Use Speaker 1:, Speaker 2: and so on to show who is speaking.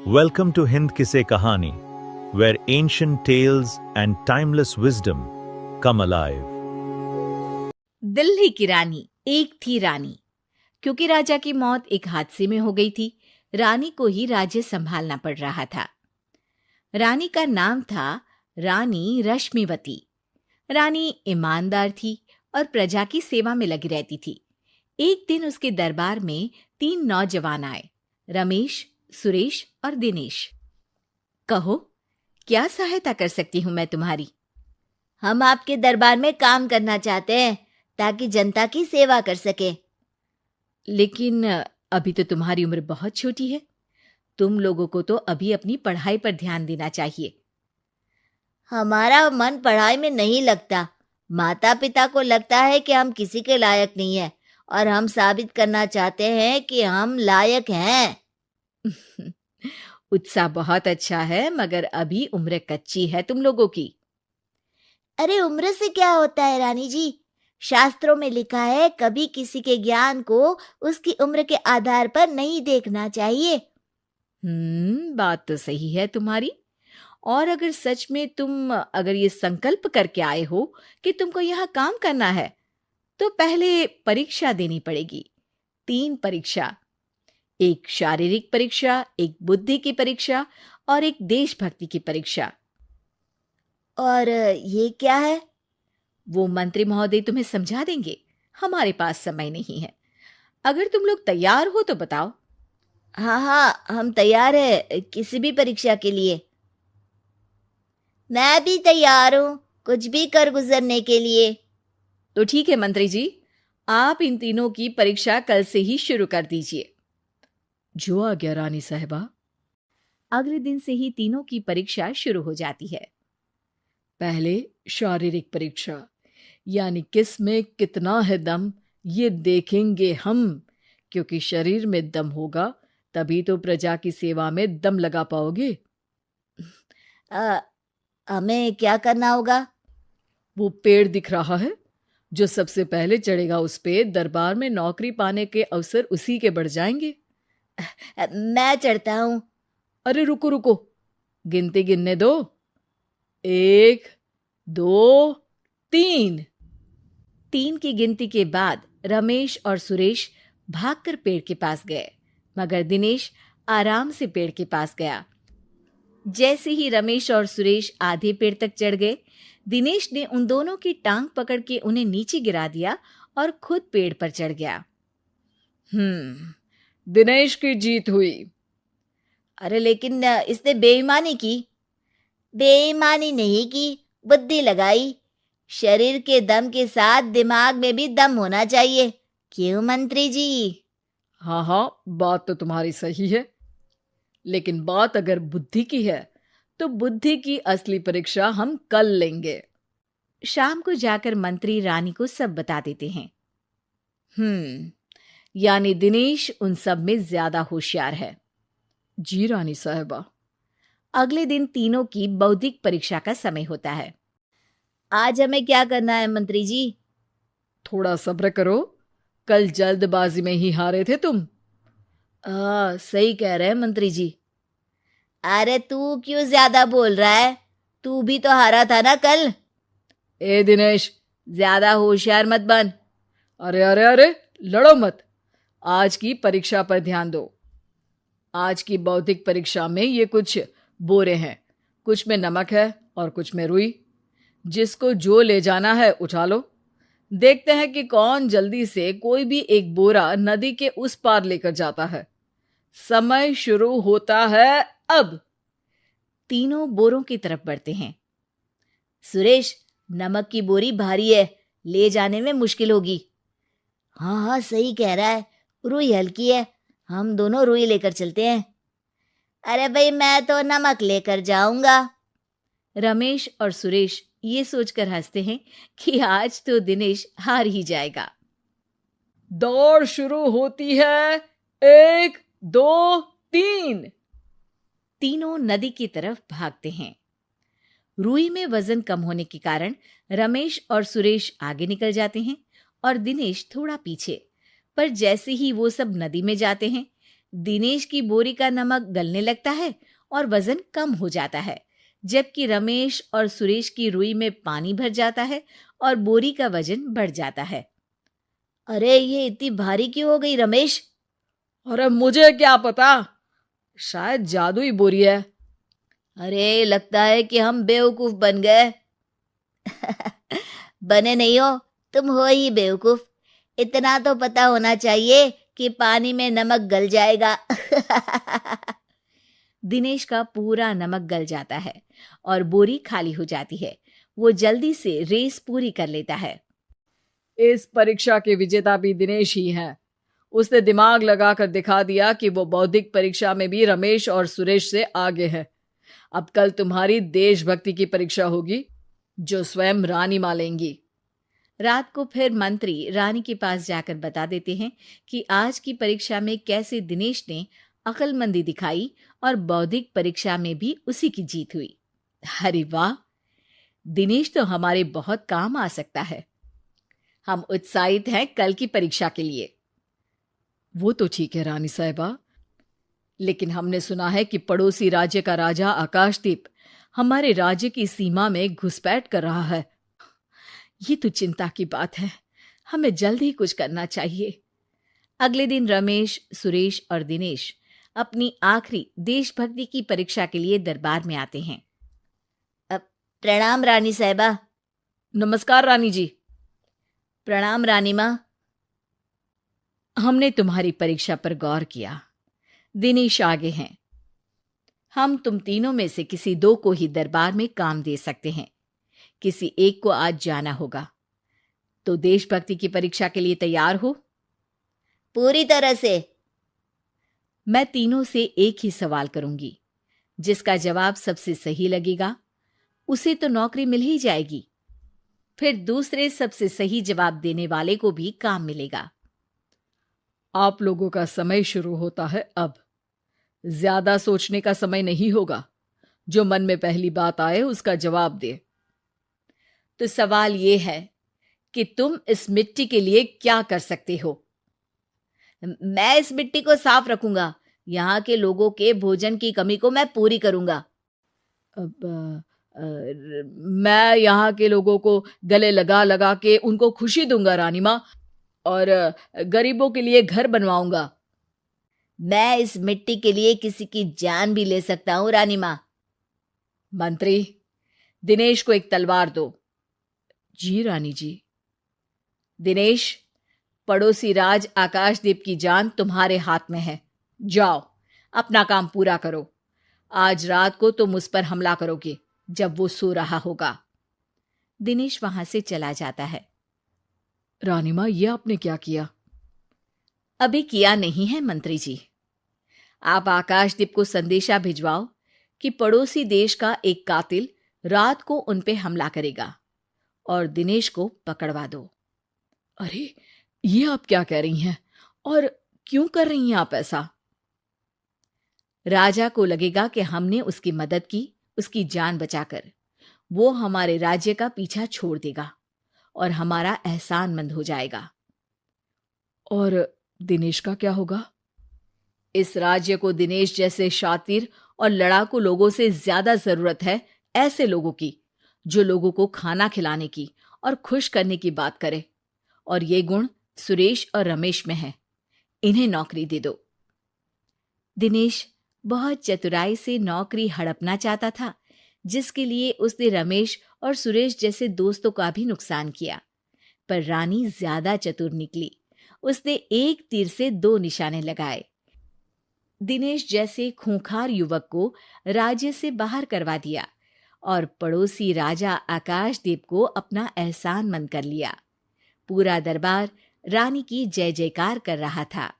Speaker 1: Welcome to Hind Kisse Kahani, where ancient tales and timeless wisdom come alive.
Speaker 2: Delhi की रानी। एक थी रानी। क्योंकि राजा की मौत एक हादसे में हो गई थी, रानी को ही राज्य संभालना पड़ रहा था। रानी का नाम था रानी रश्मिवती। रानी ईमानदार थी और प्रजा की सेवा में लगी रहती थी। एक दिन उसके दरबार में 3 नौजवान आए, रमेश, सुरेश और दिनेश। कहो, क्या सहायता कर सकती हूँ मैं तुम्हारी?
Speaker 3: हम आपके दरबार में काम करना चाहते हैं ताकि जनता की सेवा कर सके।
Speaker 2: लेकिन अभी तो तुम्हारी उम्र बहुत छोटी है। तुम लोगों को तो अभी अपनी पढ़ाई पर ध्यान देना चाहिए।
Speaker 3: हमारा मन पढ़ाई में नहीं लगता। माता पिता को लगता है कि हम किसी के लायक नहीं हैं और हम साबित करना चाहते हैं कि हम लायक हैं।
Speaker 2: उत्साह बहुत अच्छा है, मगर अभी उम्र कच्ची है तुम लोगों की।
Speaker 3: अरे उम्र से क्या होता है रानी जी? शास्त्रों में लिखा है कभी किसी के ज्ञान को उसकी उम्र के आधार पर नहीं देखना चाहिए।
Speaker 2: बात तो सही है तुम्हारी। और अगर सच में तुम ये संकल्प करके आए हो कि तुमको यहाँ काम करना है, तो पहले परीक्षा देनी पड़ेगी। 3 परीक्षा, एक शारीरिक परीक्षा, एक बुद्धि की परीक्षा और एक देशभक्ति की परीक्षा।
Speaker 3: और ये क्या है?
Speaker 2: वो मंत्री महोदय तुम्हें समझा देंगे। हमारे पास समय नहीं है। अगर तुम लोग तैयार हो तो बताओ।
Speaker 3: हाँ, हम तैयार है किसी भी परीक्षा के लिए। मैं भी तैयार हूँ कुछ भी कर गुजरने के लिए।
Speaker 2: तो ठीक है मंत्री जी, आप इन तीनों की परीक्षा कल से ही शुरू कर दीजिए। जो आ गया रानी साहिबा। अगले दिन से ही तीनों की परीक्षा शुरू हो जाती है। पहले शारीरिक परीक्षा, यानी किस में कितना है दम, ये देखेंगे हम। क्योंकि शरीर में दम होगा तभी तो प्रजा की सेवा में दम लगा पाओगे।
Speaker 3: हमें क्या करना होगा?
Speaker 2: वो पेड़ दिख रहा है, जो सबसे पहले चढ़ेगा उस पे दरबार में नौकरी पाने के अवसर उसी के बढ़ जाएंगे।
Speaker 3: मैं चढ़ता हूँ।
Speaker 2: अरे रुको रुको, गिनती गिनने दो। 1, 2, 3। 3 की गिनती के बाद रमेश और सुरेश भागकर पेड़ के पास गए, मगर दिनेश आराम से पेड़ के पास गया। जैसे ही रमेश और सुरेश आधे पेड़ तक चढ़ गए, दिनेश ने उन दोनों की टांग पकड़ के उन्हें नीचे गिरा दिया और खुद पेड़ पर चढ़ गया। दिनेश की जीत हुई।
Speaker 3: अरे लेकिन इसने बेईमानी की। बेईमानी नहीं की, बुद्धि लगाई। शरीर के दम के साथ दिमाग में भी दम होना चाहिए। क्यों मंत्री जी?
Speaker 2: हाँ, बात तो तुम्हारी सही है। लेकिन बात अगर बुद्धि की है तो बुद्धि की असली परीक्षा हम कल लेंगे। शाम को जाकर मंत्री रानी को सब बता देते हैं। यानी दिनेश उन सब में ज्यादा होशियार है। जी रानी साहिबा। अगले दिन तीनों की बौद्धिक परीक्षा का समय होता है।
Speaker 3: आज हमें क्या करना है मंत्री जी?
Speaker 2: थोड़ा सब्र करो, कल जल्दबाजी में ही हारे थे तुम।
Speaker 3: सही कह रहे हैं मंत्री जी। अरे तू क्यों ज्यादा बोल रहा है? तू भी तो हारा था ना कल।
Speaker 2: ए दिनेश,
Speaker 3: ज्यादा होशियार मत बन।
Speaker 2: अरे लड़ो मत। आज की परीक्षा पर ध्यान दो। आज की बौद्धिक परीक्षा में ये कुछ बोरे हैं, कुछ में नमक है और कुछ में रुई। जिसको जो ले जाना है उठा लो। देखते हैं कि कौन जल्दी से कोई भी एक बोरा नदी के उस पार लेकर जाता है। समय शुरू होता है अब। तीनों बोरों की तरफ बढ़ते हैं।
Speaker 3: सुरेश, नमक की बोरी भारी है, ले जाने में मुश्किल होगी। हाँ, सही कह रहा है। रुई हल्की है, हम दोनों रुई लेकर चलते हैं। अरे भाई, मैं तो नमक लेकर जाऊंगा।
Speaker 2: रमेश और सुरेश ये सोचकर हंसते हैं कि आज तो दिनेश हार ही जाएगा। दौड़ शुरू होती है। 1, 2, 3। तीनों नदी की तरफ भागते हैं। रुई में वजन कम होने के कारण रमेश और सुरेश आगे निकल जाते हैं और दिनेश थोड़ा पीछे। पर जैसे ही वो सब नदी में जाते हैं, दिनेश की बोरी का नमक गलने लगता है और वजन कम हो जाता है, जबकि रमेश और सुरेश की रुई में पानी भर जाता है और बोरी का वजन बढ़ जाता है।
Speaker 3: अरे ये इतनी भारी क्यों हो गई रमेश?
Speaker 4: अरे मुझे क्या पता, शायद जादुई बोरी है।
Speaker 3: अरे लगता है कि हम बेवकूफ बन गए। बने नहीं हो, तुम हो ही बेवकूफ। इतना तो पता होना चाहिए कि पानी में नमक गल जाएगा।
Speaker 2: दिनेश का पूरा नमक गल जाता है और बोरी खाली हो जाती है। वो जल्दी से रेस पूरी कर लेता है।
Speaker 4: इस परीक्षा के विजेता भी दिनेश ही हैं। उसने दिमाग लगाकर दिखा दिया कि वो बौद्धिक परीक्षा में भी रमेश और सुरेश से आगे है। अब कल तुम्हारी देशभक्ति की परीक्षा होगी, जो स्वयं रानी मां लेंगी।
Speaker 2: रात को फिर मंत्री रानी के पास जाकर बता देते हैं कि आज की परीक्षा में कैसे दिनेश ने अक्लमंदी दिखाई और बौद्धिक परीक्षा में भी उसी की जीत हुई। अरे वाह, दिनेश तो हमारे बहुत काम आ सकता है। हम उत्साहित हैं कल की परीक्षा के लिए।
Speaker 4: वो तो ठीक है रानी साहिबा, लेकिन हमने सुना है कि पड़ोसी राज्य का राजा आकाशदीप हमारे राज्य की सीमा में घुसपैठ कर रहा है।
Speaker 2: ये तो चिंता की बात है। हमें जल्द ही कुछ करना चाहिए। अगले दिन रमेश, सुरेश और दिनेश अपनी आखिरी देशभक्ति की परीक्षा के लिए दरबार में आते हैं।
Speaker 3: प्रणाम रानी साहिबा।
Speaker 4: नमस्कार रानी जी।
Speaker 3: प्रणाम रानी माँ।
Speaker 2: हमने तुम्हारी परीक्षा पर गौर किया। दिनेश आगे हैं। हम तुम तीनों में से किसी दो को ही दरबार में काम दे सकते हैं। किसी एक को आज जाना होगा। तो देशभक्ति की परीक्षा के लिए तैयार हो?
Speaker 3: पूरी तरह से।
Speaker 2: मैं तीनों से एक ही सवाल करूंगी। जिसका जवाब सबसे सही लगेगा उसे तो नौकरी मिल ही जाएगी। फिर दूसरे सबसे सही जवाब देने वाले को भी काम मिलेगा।
Speaker 4: आप लोगों का समय शुरू होता है अब। ज्यादा सोचने का समय नहीं होगा। जो मन में पहली बात आए उसका जवाब दे।
Speaker 2: तो सवाल यह है कि तुम इस मिट्टी के लिए क्या कर सकते हो?
Speaker 3: मैं इस मिट्टी को साफ रखूंगा। यहाँ के लोगों के भोजन की कमी को मैं पूरी करूंगा।
Speaker 4: मैं यहाँ के लोगों को गले लगा लगा के उनको खुशी दूंगा रानी माँ, और गरीबों के लिए घर बनवाऊंगा।
Speaker 3: मैं इस मिट्टी के लिए किसी की जान भी ले सकता हूँ रानी माँ।
Speaker 2: मंत्री, दिनेश को एक तलवार दो।
Speaker 4: जी रानी जी।
Speaker 2: दिनेश, पड़ोसी राज आकाशदीप की जान तुम्हारे हाथ में है। जाओ, अपना काम पूरा करो। आज रात को तुम उस पर हमला करोगे जब वो सो रहा होगा। दिनेश वहां से चला जाता है।
Speaker 4: रानी माँ, ये आपने क्या किया?
Speaker 2: अभी किया नहीं है मंत्री जी। आप आकाशदीप को संदेशा भिजवाओ कि पड़ोसी देश का एक कातिल रात को उन पे हमला करेगा और दिनेश को पकड़वा दो।
Speaker 4: अरे ये आप क्या कह रही हैं, और क्यों कर रही हैं आप ऐसा?
Speaker 2: राजा को लगेगा कि हमने उसकी मदद की, उसकी जान बचाकर। वो हमारे राज्य का पीछा छोड़ देगा और हमारा एहसानमंद हो जाएगा।
Speaker 4: और दिनेश का क्या होगा?
Speaker 2: इस राज्य को दिनेश जैसे शातिर और लड़ाकू लोगों से ज्यादा जरूरत है, ऐसे लोगों की जो लोगों को खाना खिलाने की और खुश करने की बात करे। और ये गुण सुरेश और रमेश में है। इन्हें नौकरी दे दो। दिनेश बहुत चतुराई से नौकरी हड़पना चाहता था, जिसके लिए उसने रमेश और सुरेश जैसे दोस्तों का भी नुकसान किया। पर रानी ज्यादा चतुर निकली। उसने एक तीर से दो निशाने लगाए। दिनेश जैसे खूंखार युवक को राज्य से बाहर करवा दिया और पड़ोसी राजा आकाशदीप को अपना एहसानमंद कर लिया। पूरा दरबार रानी की जय जयकार कर रहा था।